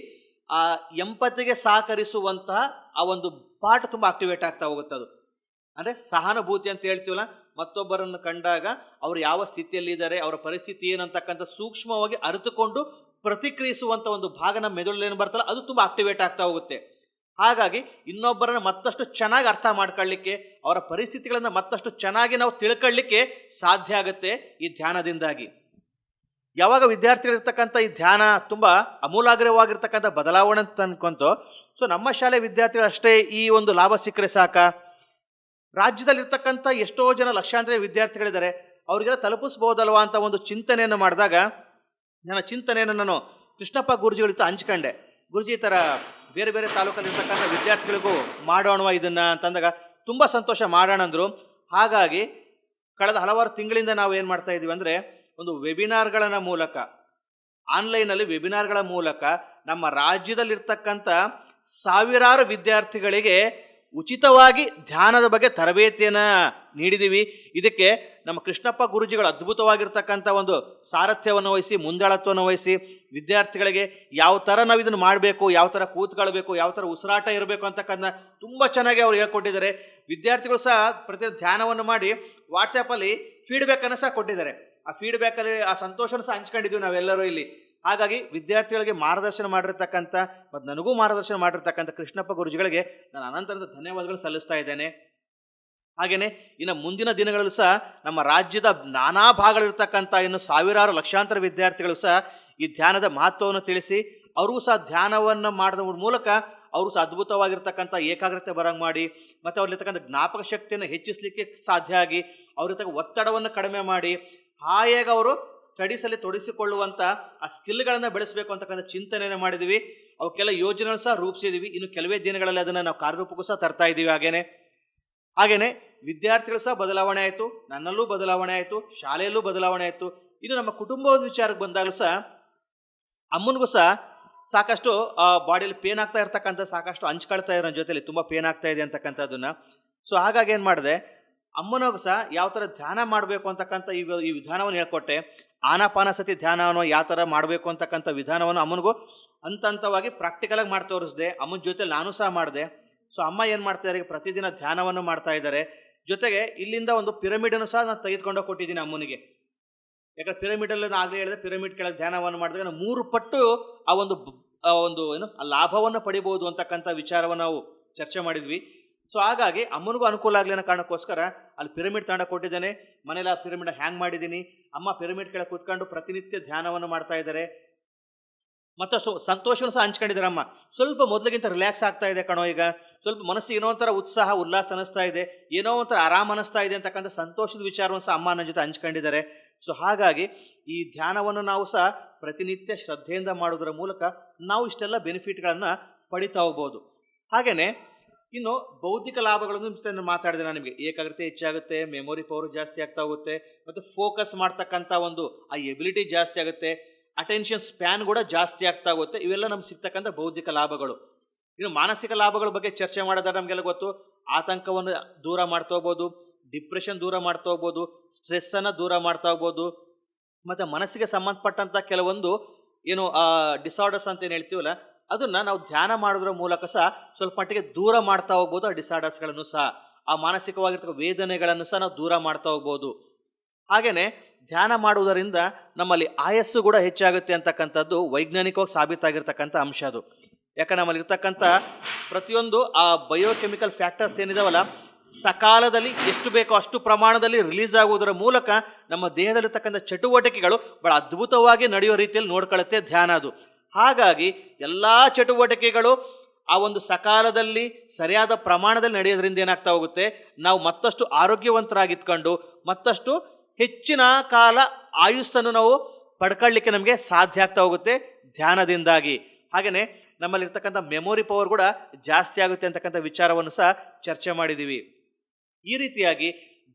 ಆ ಎಂಪತಿಗೆ ಸಹಕರಿಸುವಂತಹ ಆ ಒಂದು ಪಾರ್ಟ್ ತುಂಬ ಆಕ್ಟಿವೇಟ್ ಆಗ್ತಾ ಹೋಗುತ್ತೆ. ಅದು ಅಂದರೆ ಸಹಾನುಭೂತಿ ಅಂತ ಹೇಳ್ತೀವಲ್ಲ, ಮತ್ತೊಬ್ಬರನ್ನು ಕಂಡಾಗ ಅವರು ಯಾವ ಸ್ಥಿತಿಯಲ್ಲಿದ್ದಾರೆ, ಅವರ ಪರಿಸ್ಥಿತಿ ಏನಂತಕ್ಕಂಥ ಸೂಕ್ಷ್ಮವಾಗಿ ಅರಿತುಕೊಂಡು ಪ್ರತಿಕ್ರಿಯಿಸುವಂಥ ಒಂದು ಭಾಗ ನಮ್ಮ ಮೆದುಳಲ್ಲಿ ಏನು ಬರ್ತಲ್ಲ, ಅದು ತುಂಬ ಆಕ್ಟಿವೇಟ್ ಆಗ್ತಾ ಹೋಗುತ್ತೆ. ಹಾಗಾಗಿ ಇನ್ನೊಬ್ಬರನ್ನು ಮತ್ತಷ್ಟು ಚೆನ್ನಾಗಿ ಅರ್ಥ ಮಾಡ್ಕೊಳ್ಳಿಕ್ಕೆ, ಅವರ ಪರಿಸ್ಥಿತಿಗಳನ್ನು ಮತ್ತಷ್ಟು ಚೆನ್ನಾಗಿ ನಾವು ತಿಳ್ಕೊಳ್ಳಿಕ್ಕೆ ಸಾಧ್ಯ ಆಗುತ್ತೆ ಈ ಧ್ಯಾನದಿಂದಾಗಿ. ಯಾವಾಗ ವಿದ್ಯಾರ್ಥಿಗಳಿರ್ತಕ್ಕಂಥ ಈ ಧ್ಯಾನ ತುಂಬ ಅಮೂಲಾಗ್ರವಾಗಿರ್ತಕ್ಕಂಥ ಬದಲಾವಣೆ ಅಂತ ಅನ್ಕೊಂತೋ, ಸೊ ನಮ್ಮ ಶಾಲೆ ವಿದ್ಯಾರ್ಥಿಗಳು ಅಷ್ಟೇ ಈ ಒಂದು ಲಾಭ ಸಿಕ್ಕರೆ ಸಾಕ, ರಾಜ್ಯದಲ್ಲಿರ್ತಕ್ಕಂಥ ಎಷ್ಟೋ ಜನ ಲಕ್ಷಾಂತರ ವಿದ್ಯಾರ್ಥಿಗಳಿದ್ದಾರೆ, ಅವರಿಗೆಲ್ಲ ತಲುಪಿಸ್ಬೋದಲ್ವಾ ಅಂತ ಒಂದು ಚಿಂತನೆಯನ್ನು ಮಾಡಿದಾಗ, ನನ್ನ ಚಿಂತನೆಯನ್ನು ನಾನು ಕೃಷ್ಣಪ್ಪ ಗುರುಜಿಗಳಿಂದ ಹಂಚ್ಕೊಂಡೆ. ಗುರುಜಿ ಈ ಥರ ಬೇರೆ ಬೇರೆ ತಾಲೂಕಲ್ಲಿರ್ತಕ್ಕಂಥ ವಿದ್ಯಾರ್ಥಿಗಳಿಗೂ ಮಾಡೋಣವಾ ಇದನ್ನು ಅಂತಂದಾಗ ತುಂಬ ಸಂತೋಷ, ಮಾಡೋಣ ಅಂದರು. ಹಾಗಾಗಿ ಕಳೆದ ಹಲವಾರು ತಿಂಗಳಿಂದ ನಾವು ಏನು ಮಾಡ್ತಾ ಇದ್ದೀವಿ ಅಂದರೆ, ಒಂದು ವೆಬಿನಾರ್ಗಳ ಮೂಲಕ, ಆನ್ಲೈನಲ್ಲಿ ವೆಬಿನಾರ್ಗಳ ಮೂಲಕ ನಮ್ಮ ರಾಜ್ಯದಲ್ಲಿರ್ತಕ್ಕಂಥ ಸಾವಿರಾರು ವಿದ್ಯಾರ್ಥಿಗಳಿಗೆ ಉಚಿತವಾಗಿ ಧ್ಯಾನದ ಬಗ್ಗೆ ತರಬೇತಿಯನ್ನು ನೀಡಿದ್ದೀವಿ. ಇದಕ್ಕೆ ನಮ್ಮ ಕೃಷ್ಣಪ್ಪ ಗುರೂಜಿಗಳು ಅದ್ಭುತವಾಗಿರ್ತಕ್ಕಂಥ ಒಂದು ಸಾರಥ್ಯವನ್ನು ವಹಿಸಿ, ಮುಂದಾಳತ್ವವನ್ನು ವಹಿಸಿ, ವಿದ್ಯಾರ್ಥಿಗಳಿಗೆ ಯಾವ ಥರ ನಾವು ಇದನ್ನು ಮಾಡಬೇಕು, ಯಾವ ಥರ ಕೂತ್ಕೊಳ್ಬೇಕು, ಯಾವ ಥರ ಉಸಿರಾಟ ಇರಬೇಕು ಅಂತಕ್ಕಂಥ ತುಂಬ ಚೆನ್ನಾಗಿ ಅವ್ರು ಹೇಳ್ಕೊಟ್ಟಿದ್ದಾರೆ. ವಿದ್ಯಾರ್ಥಿಗಳು ಸಹ ಪ್ರತಿ ಧ್ಯಾನವನ್ನು ಮಾಡಿ ವಾಟ್ಸಪ್ಪಲ್ಲಿ ಫೀಡ್ಬ್ಯಾಕನ್ನು ಸಹ ಕೊಟ್ಟಿದ್ದಾರೆ. ಆ ಫೀಡ್ಬ್ಯಾಕಲ್ಲಿ ಆ ಸಂತೋಷನ ಸಹ ಹಂಚ್ಕೊಂಡಿದ್ವಿ ನಾವೆಲ್ಲರೂ ಇಲ್ಲಿ. ಹಾಗಾಗಿ ವಿದ್ಯಾರ್ಥಿಗಳಿಗೆ ಮಾರ್ಗದರ್ಶನ ಮಾಡಿರ್ತಕ್ಕಂಥ ಮತ್ತು ನನಗೂ ಮಾರ್ಗದರ್ಶನ ಮಾಡಿರ್ತಕ್ಕಂಥ ಕೃಷ್ಣಪ್ಪ ಗುರುಜಿಗಳಿಗೆ ನಾನು ಅನಂತರದ ಧನ್ಯವಾದಗಳು ಸಲ್ಲಿಸ್ತಾ ಇದ್ದೇನೆ. ಹಾಗೆಯೇ ಇನ್ನು ಮುಂದಿನ ದಿನಗಳಲ್ಲೂ ಸಹ ನಮ್ಮ ರಾಜ್ಯದ ನಾನಾ ಭಾಗಗಳಿರ್ತಕ್ಕಂಥ ಇನ್ನು ಸಾವಿರಾರು ಲಕ್ಷಾಂತರ ವಿದ್ಯಾರ್ಥಿಗಳು ಸಹ ಈ ಧ್ಯಾನದ ಮಹತ್ವವನ್ನು ತಿಳಿಸಿ ಅವ್ರಿಗೂ ಸಹ ಧ್ಯಾನವನ್ನು ಮಾಡೋದ್ರ ಮೂಲಕ ಅವರು ಸಹ ಅದ್ಭುತವಾಗಿರ್ತಕ್ಕಂಥ ಏಕಾಗ್ರತೆ ಬರಂಗೆ ಮಾಡಿ, ಮತ್ತು ಅವ್ರಲ್ಲಿರ್ತಕ್ಕಂಥ ಜ್ಞಾಪಕ ಶಕ್ತಿಯನ್ನು ಹೆಚ್ಚಿಸಲಿಕ್ಕೆ ಸಾಧ್ಯ ಆಗಿ, ಅವ್ರಿರ್ತಕ್ಕ ಒತ್ತಡವನ್ನು ಕಡಿಮೆ ಮಾಡಿ ಹಾಯಾಗಿ ಅವರು ಸ್ಟಡೀಸಲ್ಲಿ ತೊಡಗಿಸಿಕೊಳ್ಳುವಂಥ ಆ ಸ್ಕಿಲ್ಗಳನ್ನು ಬೆಳೆಸಬೇಕು ಅಂತಕ್ಕಂಥ ಚಿಂತನೆಯನ್ನು ಮಾಡಿದ್ದೀವಿ. ಅವಕ್ಕೆಲ್ಲ ಯೋಜನೆಗಳು ಸಹ ರೂಪಿಸಿದ್ದೀವಿ. ಇನ್ನು ಕೆಲವೇ ದಿನಗಳಲ್ಲಿ ಅದನ್ನು ನಾವು ಕಾರ್ಯರೂಪಕ್ಕೂ ಸಹ ತರ್ತಾ ಇದ್ದೀವಿ. ಹಾಗೇನೆ ವಿದ್ಯಾರ್ಥಿಗಳು ಸಹ ಬದಲಾವಣೆ ಆಯಿತು, ನನ್ನಲ್ಲೂ ಬದಲಾವಣೆ ಆಯಿತು, ಶಾಲೆಯಲ್ಲೂ ಬದಲಾವಣೆ ಆಯಿತು. ಇನ್ನು ನಮ್ಮ ಕುಟುಂಬದ ವಿಚಾರಕ್ಕೆ ಬಂದಾಗಲೂ ಸಹ ಅಮ್ಮನಿಗೂ ಸಹ ಸಾಕಷ್ಟು ಬಾಡಿಯಲ್ಲಿ ಪೇನ್ ಆಗ್ತಾ ಇರ್ತಕ್ಕಂಥ, ಸಾಕಷ್ಟು ಹಂಚ್ಕೊಳ್ತಾ ಇರೋ ಜೊತೆಲಿ ತುಂಬ ಪೇನ್ ಆಗ್ತಾ ಇದೆ ಅಂತಕ್ಕಂಥದ್ದನ್ನು. ಸೊ ಹಾಗಾಗಿ ಏನು ಮಾಡಿದೆ, ಅಮ್ಮನಿಗೂ ಸಹ ಯಾವ ಥರ ಧ್ಯಾನ ಮಾಡಬೇಕು ಅಂತಕ್ಕಂಥ ಈ ವಿಧಾನವನ್ನು ಹೇಳ್ಕೊಟ್ಟೆ. ಆನಾಪಾನಸತಿ ಧ್ಯಾನವನ್ನು ಯಾವ ಥರ ಮಾಡಬೇಕು ಅಂತಕ್ಕಂಥ ವಿಧಾನವನ್ನು ಅಮ್ಮನಿಗೂ ಹಂತ ಹಂತವಾಗಿ ಪ್ರಾಕ್ಟಿಕಲಾಗಿ ಮಾಡಿ ತೋರಿಸಿದೆ. ಅಮ್ಮನ ಜೊತೆಲಿ ನಾನು ಸಹ ಮಾಡಿದೆ. ಸೊ ಅಮ್ಮ ಏನು ಮಾಡ್ತಾರೆ, ಈಗ ಪ್ರತಿದಿನ ಧ್ಯಾನವನ್ನು ಮಾಡ್ತಾ ಇದ್ದಾರೆ. ಜೊತೆಗೆ ಇಲ್ಲಿಂದ ಒಂದು ಪಿರಮಿಡನ್ನು ಸಹ ನಾನು ತೆಗೆದುಕೊಂಡು ಕೊಟ್ಟಿದ್ದೀನಿ ಅಮ್ಮನಿಗೆ. ಯಾಕಂದ್ರೆ ಪಿರಮಿಡಲ್ಲಿ ನಾನು ಆಗಲೇ ಹೇಳಿದೆ, ಪಿರಮಿಡ್ ಕೆಳಗೆ ಧ್ಯಾನವನ್ನು ಮಾಡಿದಾಗ ನಾವು 3 ಪಟ್ಟು ಆ ಒಂದು ಆ ಲಾಭವನ್ನು ಪಡಿಬೋದು ಅಂತಕ್ಕಂಥ ವಿಚಾರವನ್ನು ನಾವು ಚರ್ಚೆ ಮಾಡಿದ್ವಿ. ಸೊ ಹಾಗಾಗಿ ಅಮ್ಮನಿಗೂ ಅನುಕೂಲ ಆಗಲಿ ಅನ್ನೋ ಕಾರಣಕ್ಕೋಸ್ಕರ ಅಲ್ಲಿ ಪಿರಮಿಡ್ ತಂಡ ಕೊಟ್ಟಿದ್ದೇನೆ. ಮನೇಲಿ ಆ ಪಿರಮಿಡ್ ಹ್ಯಾಂಗ್ ಮಾಡಿದ್ದೀನಿ. ಅಮ್ಮ ಪಿರಮಿಡ್ ಕೆಳಗೆ ಕೂತ್ಕೊಂಡು ಪ್ರತಿನಿತ್ಯ ಧ್ಯಾನವನ್ನು ಮಾಡ್ತಾ ಇದ್ದಾರೆ. ಮತ್ತಷ್ಟು ಸಂತೋಷವನ್ನು ಸಹ ಹಂಚ್ಕೊಂಡಿದ್ದಾರೆ. ಅಮ್ಮ ಸ್ವಲ್ಪ ಮೊದಲಿಗಿಂತ ರಿಲ್ಯಾಕ್ಸ್ ಆಗ್ತಾ ಇದೆ ಕಣೋ, ಈಗ ಸ್ವಲ್ಪ ಮನಸ್ಸಿಗೆ ಏನೋ ಒಂಥರ ಉತ್ಸಾಹ ಉಲ್ಲಾಸ ಅನ್ನಿಸ್ತಾ ಇದೆ, ಏನೋ ಒಂಥರ ಆರಾಮ ಅನ್ನಿಸ್ತಾ ಇದೆ ಅಂತಕ್ಕಂಥ ಸಂತೋಷದ ವಿಚಾರವನ್ನು ಸಹ ಅಮ್ಮ ನನ್ನ ಜೊತೆ ಹಂಚ್ಕೊಂಡಿದ್ದಾರೆ. ಸೊ ಹಾಗಾಗಿ ಈ ಧ್ಯಾನವನ್ನು ನಾವು ಸಹ ಪ್ರತಿನಿತ್ಯ ಶ್ರದ್ಧೆಯಿಂದ ಮಾಡೋದರ ಮೂಲಕ ನಾವು ಇಷ್ಟೆಲ್ಲ ಬೆನಿಫಿಟ್ಗಳನ್ನು ಪಡಿತಾ ಹೋಗ್ಬೋದು. ಹಾಗೆಯೇ ಇನ್ನು ಬೌದ್ಧಿಕ ಲಾಭಗಳನ್ನು ಮಾತಾಡಿದೆ ನಾನು ನಿಮಗೆ. ಏಕಾಗ್ರತೆ ಹೆಚ್ಚಾಗುತ್ತೆ, ಮೆಮೊರಿ ಪವರ್ ಜಾಸ್ತಿ ಆಗ್ತಾ ಹೋಗುತ್ತೆ, ಮತ್ತು ಫೋಕಸ್ ಮಾಡ್ತಕ್ಕಂಥ ಒಂದು ಆ ಎಬಿಲಿಟಿ ಜಾಸ್ತಿ ಆಗುತ್ತೆ, ಅಟೆನ್ಷನ್ ಸ್ಪ್ಯಾನ್ ಕೂಡ ಜಾಸ್ತಿ ಆಗ್ತಾ ಹೋಗುತ್ತೆ. ಇವೆಲ್ಲ ನಮ್ಗೆ ಸಿಗ್ತಕ್ಕಂಥ ಬೌದ್ಧಿಕ ಲಾಭಗಳು. ಇನ್ನು ಮಾನಸಿಕ ಲಾಭಗಳ ಬಗ್ಗೆ ಚರ್ಚೆ ಮಾಡೋದಾದ್ರೆ ನಮಗೆಲ್ಲ ಗೊತ್ತು. ಆತಂಕವನ್ನು ದೂರ ಮಾಡ್ತಾ ಹೋಗ್ಬೋದು, ಡಿಪ್ರೆಷನ್ ದೂರ ಮಾಡ್ತಾ ಹೋಗ್ಬೋದು, ಸ್ಟ್ರೆಸ್ಸನ್ನು ದೂರ ಮಾಡ್ತಾ ಹೋಗ್ಬೋದು, ಮತ್ತು ಮನಸ್ಸಿಗೆ ಸಂಬಂಧಪಟ್ಟಂಥ ಕೆಲವೊಂದು ಡಿಸಾರ್ಡರ್ಸ್ ಅಂತ ಏನು ಹೇಳ್ತೀವಲ್ಲ, ಅದನ್ನು ನಾವು ಧ್ಯಾನ ಮಾಡೋದ್ರ ಮೂಲಕ ಸಹ ಸ್ವಲ್ಪ ಮಟ್ಟಿಗೆ ದೂರ ಮಾಡ್ತಾ ಹೋಗ್ಬೋದು. ಆ ಡಿಸಾರ್ಡರ್ಸ್ಗಳನ್ನು ಸಹ, ಆ ಮಾನಸಿಕವಾಗಿರ್ತಕ್ಕ ವೇದನೆಗಳನ್ನು ಸಹ ನಾವು ದೂರ ಮಾಡ್ತಾ ಹೋಗ್ಬೋದು. ಹಾಗೆಯೇ ಧ್ಯಾನ ಮಾಡುವುದರಿಂದ ನಮ್ಮಲ್ಲಿ ಆಯಸ್ಸು ಕೂಡ ಹೆಚ್ಚಾಗುತ್ತೆ ಅಂತಕ್ಕಂಥದ್ದು ವೈಜ್ಞಾನಿಕವಾಗಿ ಸಾಬೀತಾಗಿರ್ತಕ್ಕಂಥ ಅಂಶ ಅದು. ಯಾಕಂದ್ರೆ ನಮ್ಮಲ್ಲಿ ಇರ್ತಕ್ಕಂಥ ಪ್ರತಿಯೊಂದು ಆ ಬಯೋಕೆಮಿಕಲ್ ಫ್ಯಾಕ್ಟರ್ಸ್ ಏನಿದಾವಲ್ಲ, ಸಕಾಲದಲ್ಲಿ ಎಷ್ಟು ಬೇಕೋ ಅಷ್ಟು ಪ್ರಮಾಣದಲ್ಲಿ ರಿಲೀಸ್ ಆಗುವುದರ ಮೂಲಕ ನಮ್ಮ ದೇಹದಲ್ಲಿರ್ತಕ್ಕಂಥ ಚಟುವಟಿಕೆಗಳು ಬಹಳ ಅದ್ಭುತವಾಗಿ ನಡೆಯೋ ರೀತಿಯಲ್ಲಿ ನೋಡ್ಕೊಳ್ಳುತ್ತೆ ಧ್ಯಾನ ಅದು. ಹಾಗಾಗಿ ಎಲ್ಲ ಚಟುವಟಿಕೆಗಳು ಆ ಒಂದು ಸಕಾಲದಲ್ಲಿ ಸರಿಯಾದ ಪ್ರಮಾಣದಲ್ಲಿ ನಡೆಯೋದ್ರಿಂದ ಏನಾಗ್ತಾ ಹೋಗುತ್ತೆ, ನಾವು ಮತ್ತಷ್ಟು ಆರೋಗ್ಯವಂತರಾಗಿತ್ಕೊಂಡು ಮತ್ತಷ್ಟು ಹೆಚ್ಚಿನ ಕಾಲ ಆಯುಸ್ಸನ್ನು ನಾವು ಪಡ್ಕೊಳ್ಳಿಕ್ಕೆ ನಮಗೆ ಸಾಧ್ಯ ಆಗ್ತಾ ಹೋಗುತ್ತೆ ಧ್ಯಾನದಿಂದಾಗಿ. ಹಾಗೆಯೇ ನಮ್ಮಲ್ಲಿರ್ತಕ್ಕಂಥ ಮೆಮೊರಿ ಪವರ್ ಕೂಡ ಜಾಸ್ತಿ ಆಗುತ್ತೆ ಅಂತಕ್ಕಂಥ ವಿಚಾರವನ್ನು ಸಹ ಚರ್ಚೆ ಮಾಡಿದ್ದೀವಿ. ಈ ರೀತಿಯಾಗಿ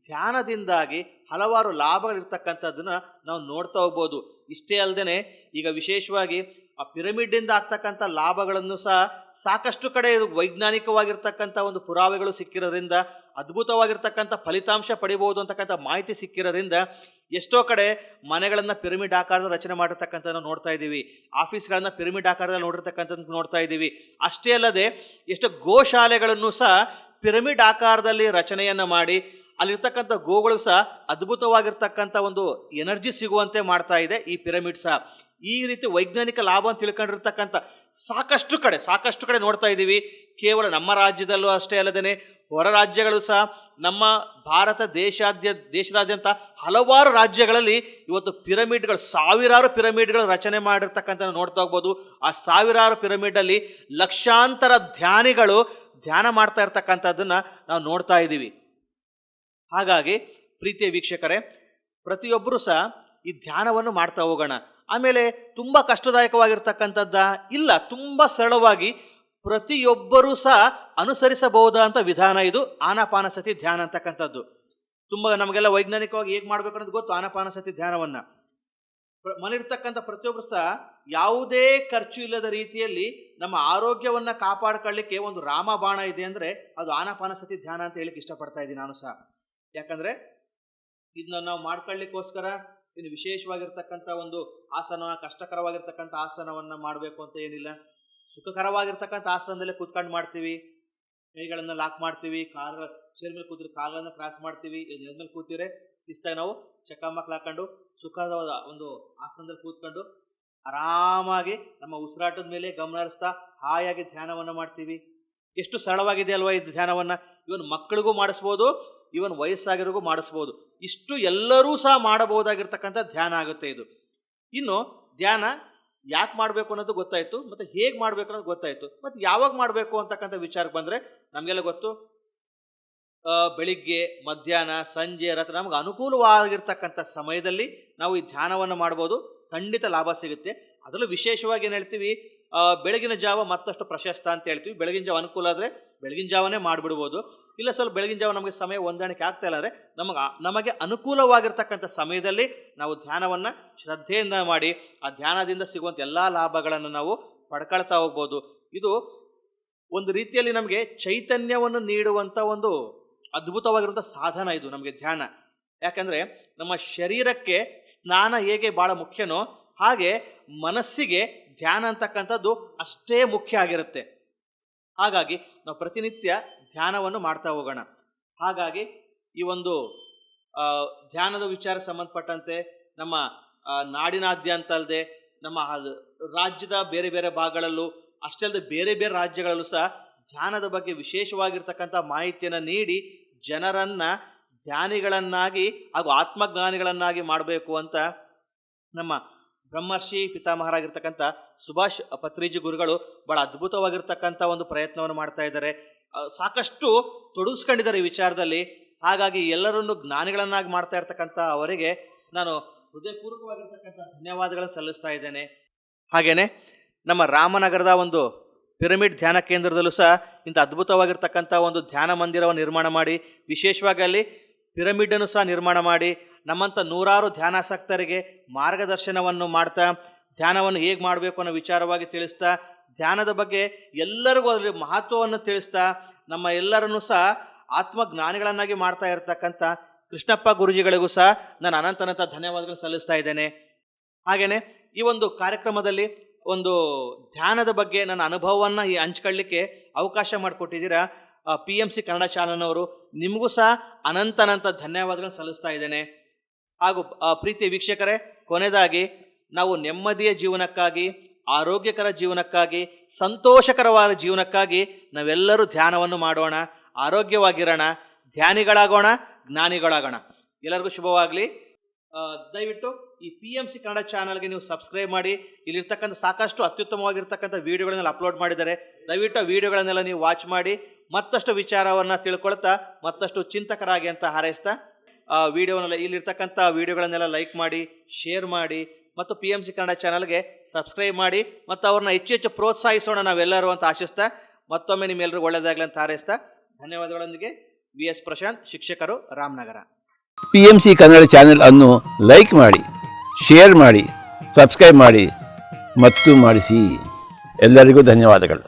ಧ್ಯಾನದಿಂದಾಗಿ ಹಲವಾರು ಲಾಭಗಳಿರ್ತಕ್ಕಂಥದ್ದನ್ನು ನಾವು ನೋಡ್ತಾ ಹೋಗ್ಬೋದು. ಇಷ್ಟೇ ಅಲ್ಲದೆ ಈಗ ವಿಶೇಷವಾಗಿ ಆ ಪಿರಮಿಡ್ಡಿಂದ ಆಗ್ತಕ್ಕಂಥ ಲಾಭಗಳನ್ನು ಸಹ ಸಾಕಷ್ಟು ಕಡೆ ಇದು ವೈಜ್ಞಾನಿಕವಾಗಿರ್ತಕ್ಕಂಥ ಒಂದು ಪುರಾವೆಗಳು ಸಿಕ್ಕಿರೋದ್ರಿಂದ, ಅದ್ಭುತವಾಗಿರ್ತಕ್ಕಂಥ ಫಲಿತಾಂಶ ಪಡಿಬೋದು ಅಂತಕ್ಕಂಥ ಮಾಹಿತಿ ಸಿಕ್ಕಿರೋದ್ರಿಂದ ಎಷ್ಟೋ ಕಡೆ ಮನೆಗಳನ್ನು ಪಿರಮಿಡ್ ಆಕಾರದ ರಚನೆ ಮಾಡಿರ್ತಕ್ಕಂಥದ್ದು ನೋಡ್ತಾ ಇದ್ದೀವಿ. ಆಫೀಸ್ಗಳನ್ನು ಪಿರಮಿಡ್ ಆಕಾರದಲ್ಲಿ ನೋಡಿರ್ತಕ್ಕಂಥದ್ದು ನೋಡ್ತಾ ಇದ್ದೀವಿ. ಅಷ್ಟೇ ಅಲ್ಲದೆ ಎಷ್ಟೋ ಗೋಶಾಲೆಗಳನ್ನು ಸಹ ಪಿರಮಿಡ್ ಆಕಾರದಲ್ಲಿ ರಚನೆಯನ್ನು ಮಾಡಿ ಅಲ್ಲಿರ್ತಕ್ಕಂಥ ಗೋಗಳು ಸಹ ಅದ್ಭುತವಾಗಿರ್ತಕ್ಕಂಥ ಒಂದು ಎನರ್ಜಿ ಸಿಗುವಂತೆ ಮಾಡ್ತಾ ಇದೆ ಈ ಪಿರಮಿಡ್ ಸಹ. ಈ ರೀತಿ ವೈಜ್ಞಾನಿಕ ಲಾಭ ಅಂತ ತಿಳ್ಕೊಂಡಿರ್ತಕ್ಕಂಥ ಸಾಕಷ್ಟು ಕಡೆ ನೋಡ್ತಾ ಇದ್ದೀವಿ. ಕೇವಲ ನಮ್ಮ ರಾಜ್ಯದಲ್ಲೂ ಅಷ್ಟೇ ಅಲ್ಲದೇ ಹೊರ ರಾಜ್ಯಗಳು ಸಹ, ನಮ್ಮ ಭಾರತ ದೇಶದಾದ್ಯಂತ ಹಲವಾರು ರಾಜ್ಯಗಳಲ್ಲಿ ಇವತ್ತು ಪಿರಮಿಡ್ಗಳು, ಸಾವಿರಾರು ಪಿರಮಿಡ್ಗಳು ರಚನೆ ಮಾಡಿರ್ತಕ್ಕಂಥ ನೋಡ್ತಾ ಹೋಗ್ಬೋದು. ಆ ಸಾವಿರಾರು ಪಿರಮಿಡಲ್ಲಿ ಲಕ್ಷಾಂತರ ಧ್ಯಾನಿಗಳು ಧ್ಯಾನ ಮಾಡ್ತಾ ಇರ್ತಕ್ಕಂಥದ್ದನ್ನು ನಾವು ನೋಡ್ತಾ ಇದ್ದೀವಿ. ಹಾಗಾಗಿ ಪ್ರೀತಿಯ ವೀಕ್ಷಕರೇ, ಪ್ರತಿಯೊಬ್ಬರೂ ಸಹ ಈ ಧ್ಯಾನವನ್ನು ಮಾಡ್ತಾ ಹೋಗೋಣ. ಆಮೇಲೆ ತುಂಬ ಕಷ್ಟದಾಯಕವಾಗಿರ್ತಕ್ಕಂಥದ್ದ ಇಲ್ಲ, ತುಂಬ ಸರಳವಾಗಿ ಪ್ರತಿಯೊಬ್ಬರೂ ಸಹ ಅನುಸರಿಸಬಹುದಾದಂಥ ವಿಧಾನ ಇದು ಆನಾಪಾನಸತಿ ಧ್ಯಾನ ಅಂತಕ್ಕಂಥದ್ದು. ತುಂಬ ನಮಗೆಲ್ಲ ವೈಜ್ಞಾನಿಕವಾಗಿ ಹೇಗೆ ಮಾಡಬೇಕು ಅನ್ನೋದು ಗೊತ್ತು ಆನಾಪಾನಸತಿ ಧ್ಯಾನವನ್ನು. ಮನೆಯಿರ್ತಕ್ಕಂಥ ಪ್ರತಿಯೊಬ್ಬರು ಸಹ ಯಾವುದೇ ಖರ್ಚು ಇಲ್ಲದ ರೀತಿಯಲ್ಲಿ ನಮ್ಮ ಆರೋಗ್ಯವನ್ನ ಕಾಪಾಡ್ಕೊಳ್ಳಿಕ್ಕೆ ಒಂದು ರಾಮಬಾಣ ಇದೆ ಅಂದ್ರೆ ಅದು ಆನಾಪಾನಸತಿ ಧ್ಯಾನ ಅಂತ ಹೇಳಿಕ್ಕೆ ಇಷ್ಟಪಡ್ತಾ ಇದ್ದೀನಿ ನಾನು ಸಹ. ಯಾಕಂದ್ರೆ ಇದನ್ನ ನಾವು ಮಾಡ್ಕೊಳ್ಳಿಕ್ಕೋಸ್ಕರ ಇನ್ನು ವಿಶೇಷವಾಗಿರ್ತಕ್ಕಂಥ ಒಂದು ಆಸನ, ಕಷ್ಟಕರವಾಗಿರ್ತಕ್ಕಂಥ ಆಸನವನ್ನ ಮಾಡಬೇಕು ಅಂತ ಏನಿಲ್ಲ. ಸುಖಕರವಾಗಿರ್ತಕ್ಕಂಥ ಆಸನದಲ್ಲೇ ಕೂತ್ಕೊಂಡು ಮಾಡ್ತೀವಿ, ಕೈಗಳನ್ನ ಲಾಕ್ ಮಾಡ್ತೀವಿ, ಚೇರ್ ಮೇಲೆ ಕೂತ್ರೆ ಕಾಲನ್ನ ಕ್ರಾಸ್ ಮಾಡ್ತೀವಿ, ನೆಲದ ಮೇಲೆ ಕೂತಿದ್ರೆ ಇಷ್ಟ ನಾವು ಚಕ್ಕಮಕ್ಕಳು ಹಾಕೊಂಡು ಸುಖದ ಒಂದು ಆಸನದಲ್ಲಿ ಕೂತ್ಕೊಂಡು ಆರಾಮಾಗಿ ನಮ್ಮ ಉಸಿರಾಟದ ಮೇಲೆ ಗಮನ ಹರಿಸ್ತಾ ಹಾಯಾಗಿ ಧ್ಯಾನವನ್ನ ಮಾಡ್ತೀವಿ. ಎಷ್ಟು ಸರಳವಾಗಿದೆ ಅಲ್ವಾ ಇದು ಧ್ಯಾನವನ್ನ. ಇವನ್ ಮಕ್ಕಳಿಗೂ ಮಾಡಿಸ್ಬೋದು, ಇವನ್ ವಯಸ್ಸಾಗಿರೋಗೂ ಮಾಡಿಸ್ಬೋದು. ಇಷ್ಟು ಎಲ್ಲರೂ ಸಹ ಮಾಡಬಹುದಾಗಿರ್ತಕ್ಕಂಥ ಧ್ಯಾನ ಆಗುತ್ತೆ ಇದು. ಇನ್ನು ಧ್ಯಾನ ಯಾಕೆ ಮಾಡಬೇಕು ಅನ್ನೋದು ಗೊತ್ತಾಯ್ತು, ಮತ್ತೆ ಹೇಗೆ ಮಾಡಬೇಕು ಅನ್ನೋದು ಗೊತ್ತಾಯ್ತು. ಮತ್ತೆ ಯಾವಾಗ ಮಾಡಬೇಕು ಅಂತಕ್ಕಂಥ ವಿಚಾರಕ್ಕೆ ಬಂದ್ರೆ ನಮಗೆಲ್ಲ ಗೊತ್ತು, ಬೆಳಿಗ್ಗೆ, ಮಧ್ಯಾಹ್ನ, ಸಂಜೆ, ರಾತ್ರಿ ನಮ್ಗೆ ಅನುಕೂಲವಾಗಿರ್ತಕ್ಕಂಥ ಸಮಯದಲ್ಲಿ ನಾವು ಈ ಧ್ಯಾನವನ್ನು ಮಾಡ್ಬೋದು. ಖಂಡಿತ ಲಾಭ ಸಿಗುತ್ತೆ. ಅದರಲ್ಲೂ ವಿಶೇಷವಾಗಿ ಏನು ಹೇಳ್ತೀವಿ, ಬೆಳಗಿನ ಜಾವ ಮತ್ತಷ್ಟು ಪ್ರಶಸ್ತ ಅಂತ ಹೇಳ್ತೀವಿ. ಬೆಳಗಿನ ಜಾವ ಅನುಕೂಲ ಆದರೆ ಬೆಳಗಿನ ಜಾವನೇ ಮಾಡಿಬಿಡ್ಬೋದು. ಇಲ್ಲ ಸ್ವಲ್ಪ ಬೆಳಗಿನ ಜಾವ ನಮಗೆ ಸಮಯ ಹೊಂದಾಣಿಕೆ ಆಗ್ತಾ ಇಲ್ಲ ಅಂದರೆ ನಮಗೆ ಅನುಕೂಲವಾಗಿರ್ತಕ್ಕಂಥ ಸಮಯದಲ್ಲಿ ನಾವು ಧ್ಯಾನವನ್ನು ಶ್ರದ್ಧೆಯಿಂದ ಮಾಡಿ ಆ ಧ್ಯಾನದಿಂದ ಸಿಗುವಂಥ ಎಲ್ಲ ಲಾಭಗಳನ್ನು ನಾವು ಪಡ್ಕೊಳ್ತಾ ಹೋಗ್ಬೋದು. ಇದು ಒಂದು ರೀತಿಯಲ್ಲಿ ನಮಗೆ ಚೈತನ್ಯವನ್ನು ನೀಡುವಂಥ ಒಂದು ಅದ್ಭುತವಾಗಿರುವಂಥ ಸಾಧನ ಇದು ನಮಗೆ ಧ್ಯಾನ. ಯಾಕಂದರೆ ನಮ್ಮ ಶರೀರಕ್ಕೆ ಸ್ನಾನ ಹೇಗೆ ಭಾಳ ಮುಖ್ಯನೋ ಹಾಗೆ ಮನಸ್ಸಿಗೆ ಧ್ಯಾನ ಅಂತಕ್ಕಂಥದ್ದು ಅಷ್ಟೇ ಮುಖ್ಯ ಆಗಿರುತ್ತೆ. ಹಾಗಾಗಿ ನಾವು ಪ್ರತಿನಿತ್ಯ ಧ್ಯಾನವನ್ನು ಮಾಡ್ತಾ ಹೋಗೋಣ. ಹಾಗಾಗಿ ಈ ಒಂದು ಧ್ಯಾನದ ವಿಚಾರಕ್ಕೆ ಸಂಬಂಧಪಟ್ಟಂತೆ ನಮ್ಮ ನಾಡಿನಾದ್ಯಂತ ಅಲ್ಲದೆ ನಮ್ಮ ರಾಜ್ಯದ ಬೇರೆ ಬೇರೆ ಭಾಗಗಳಲ್ಲೂ ಅಷ್ಟೇ ಅಲ್ಲದೆ ಬೇರೆ ಬೇರೆ ರಾಜ್ಯಗಳಲ್ಲೂ ಸಹ ಧ್ಯಾನದ ಬಗ್ಗೆ ವಿಶೇಷವಾಗಿರ್ತಕ್ಕಂಥ ಮಾಹಿತಿಯನ್ನು ನೀಡಿ ಜನರನ್ನ ಧ್ಯಾನಿಗಳನ್ನಾಗಿ ಹಾಗೂ ಆತ್ಮಜ್ಞಾನಿಗಳನ್ನಾಗಿ ಮಾಡಬೇಕು ಅಂತ ನಮ್ಮ ಬ್ರಹ್ಮರ್ಷಿ ಪಿತಾಮಹರಾಗಿರ್ತಕ್ಕಂಥ ಸುಭಾಷ್ ಪತ್ರಿಜಿ ಗುರುಗಳು ಬಹಳ ಅದ್ಭುತವಾಗಿರ್ತಕ್ಕಂಥ ಒಂದು ಪ್ರಯತ್ನವನ್ನು ಮಾಡ್ತಾ ಇದ್ದಾರೆ. ಸಾಕಷ್ಟು ತೊಡಗಿಸ್ಕೊಂಡಿದ್ದಾರೆ ಈ ವಿಚಾರದಲ್ಲಿ. ಹಾಗಾಗಿ ಎಲ್ಲರನ್ನು ಜ್ಞಾನಿಗಳನ್ನಾಗಿ ಮಾಡ್ತಾ ಇರ್ತಕ್ಕಂಥ ಅವರಿಗೆ ನಾನು ಹೃದಯಪೂರ್ವಕವಾಗಿರ್ತಕ್ಕಂಥ ಧನ್ಯವಾದಗಳನ್ನು ಸಲ್ಲಿಸ್ತಾ ಇದ್ದೇನೆ. ಹಾಗೇನೆ ನಮ್ಮ ರಾಮನಗರದ ಒಂದು ಪಿರಮಿಡ್ ಧ್ಯಾನ ಕೇಂದ್ರದಲ್ಲೂ ಸಹ ಇಂಥ ಅದ್ಭುತವಾಗಿರ್ತಕ್ಕಂಥ ಒಂದು ಧ್ಯಾನ ಮಂದಿರವನ್ನು ನಿರ್ಮಾಣ ಮಾಡಿ, ವಿಶೇಷವಾಗಿ ಅಲ್ಲಿ ಪಿರಮಿಡನ್ನು ಸಹ ನಿರ್ಮಾಣ ಮಾಡಿ ನಮ್ಮಂಥ ನೂರಾರು ಧ್ಯಾನಾಸಕ್ತರಿಗೆ ಮಾರ್ಗದರ್ಶನವನ್ನು ಮಾಡ್ತಾ ಧ್ಯಾನವನ್ನು ಹೇಗೆ ಮಾಡಬೇಕು ಅನ್ನೋ ವಿಚಾರವಾಗಿ ತಿಳಿಸ್ತಾ, ಧ್ಯಾನದ ಬಗ್ಗೆ ಎಲ್ಲರಿಗೂ ಅದರ ಮಹತ್ವವನ್ನು ತಿಳಿಸ್ತಾ ನಮ್ಮ ಎಲ್ಲರನ್ನೂ ಸಹ ಆತ್ಮಜ್ಞಾನಿಗಳನ್ನಾಗಿ ಮಾಡ್ತಾ ಇರತಕ್ಕಂಥ ಕೃಷ್ಣಪ್ಪ ಗುರುಜಿಗಳಿಗೂ ಸಹ ನಾನು ಅನಂತ ಧನ್ಯವಾದಗಳನ್ನು ಸಲ್ಲಿಸ್ತಾ ಇದ್ದೇನೆ. ಹಾಗೆಯೇ ಈ ಒಂದು ಕಾರ್ಯಕ್ರಮದಲ್ಲಿ ಒಂದು ಧ್ಯಾನದ ಬಗ್ಗೆ ನನ್ನ ಅನುಭವವನ್ನು ಹಂಚ್ಕೊಳ್ಳಿಕ್ಕೆ ಅವಕಾಶ ಮಾಡಿಕೊಟ್ಟಿದ್ದೀರಾ PMC ಕನ್ನಡ ಚಾನಲ್ನವರು, ನಿಮಗೂ ಸಹ ಅನಂತ ಧನ್ಯವಾದಗಳನ್ನು ಸಲ್ಲಿಸ್ತಾ ಇದ್ದೇನೆ. ಹಾಗೂ ಪ್ರೀತಿಯ ವೀಕ್ಷಕರೇ, ಕೊನೆಯದಾಗಿ ನಾವು ನೆಮ್ಮದಿಯ ಜೀವನಕ್ಕಾಗಿ, ಆರೋಗ್ಯಕರ ಜೀವನಕ್ಕಾಗಿ, ಸಂತೋಷಕರವಾದ ಜೀವನಕ್ಕಾಗಿ ನಾವೆಲ್ಲರೂ ಧ್ಯಾನವನ್ನು ಮಾಡೋಣ, ಆರೋಗ್ಯವಾಗಿರೋಣ, ಧ್ಯಾನಿಗಳಾಗೋಣ, ಜ್ಞಾನಿಗಳಾಗೋಣ. ಎಲ್ಲರಿಗೂ ಶುಭವಾಗಲಿ. ದಯವಿಟ್ಟು ಈ PMC ಕನ್ನಡ ಚಾನಲ್ಗೆ ನೀವು ಸಬ್ಸ್ಕ್ರೈಬ್ ಮಾಡಿ. ಇಲ್ಲಿರ್ತಕ್ಕಂಥ ಸಾಕಷ್ಟು ಅತ್ಯುತ್ತಮವಾಗಿರ್ತಕ್ಕಂಥ ವೀಡಿಯೋಗಳನ್ನೆಲ್ಲ ಅಪ್ಲೋಡ್ ಮಾಡಿದ್ದಾರೆ. ದಯವಿಟ್ಟು ಆ ವೀಡಿಯೋಗಳನ್ನೆಲ್ಲ ನೀವು ವಾಚ್ ಮಾಡಿ ಮತ್ತಷ್ಟು ವಿಚಾರವನ್ನು ತಿಳ್ಕೊಳ್ತಾ ಮತ್ತಷ್ಟು ಚಿಂತಕರಾಗಿ ಅಂತ ಹಾರೈಸ್ತಾ ವಿಡಿಯೋನೆಲ್ಲ ಇಲ್ಲಿರ್ತಕ್ಕಂಥ ವೀಡಿಯೋಗಳನ್ನೆಲ್ಲ ಲೈಕ್ ಮಾಡಿ, ಶೇರ್ ಮಾಡಿ ಮತ್ತು PMC ಕನ್ನಡ ಚಾನಲ್ಗೆ ಸಬ್ಸ್ಕ್ರೈಬ್ ಮಾಡಿ ಮತ್ತು ಅವ್ರನ್ನ ಹೆಚ್ಚು ಪ್ರೋತ್ಸಾಹಿಸೋಣ ನಾವೆಲ್ಲರೂ ಅಂತ ಆಶಿಸ್ತಾ ಮತ್ತೊಮ್ಮೆ ನಿಮ್ಮೆಲ್ಲರಿಗೂ ಒಳ್ಳೆಯದಾಗಲಿ ಅಂತ ಹಾರೈಸ್ತಾ ಧನ್ಯವಾದಗಳೊಂದಿಗೆ VS ಪ್ರಶಾಂತ್, ಶಿಕ್ಷಕರು, ರಾಮನಗರ. PMC ಕನ್ನಡ ಚಾನೆಲ್ ಅನ್ನು ಲೈಕ್ ಮಾಡಿ, ಶೇರ್ ಮಾಡಿ, ಸಬ್ಸ್ಕ್ರೈಬ್ ಮಾಡಿ ಮತ್ತು ಮಾಡಿಸಿ. ಎಲ್ಲರಿಗೂ ಧನ್ಯವಾದಗಳು.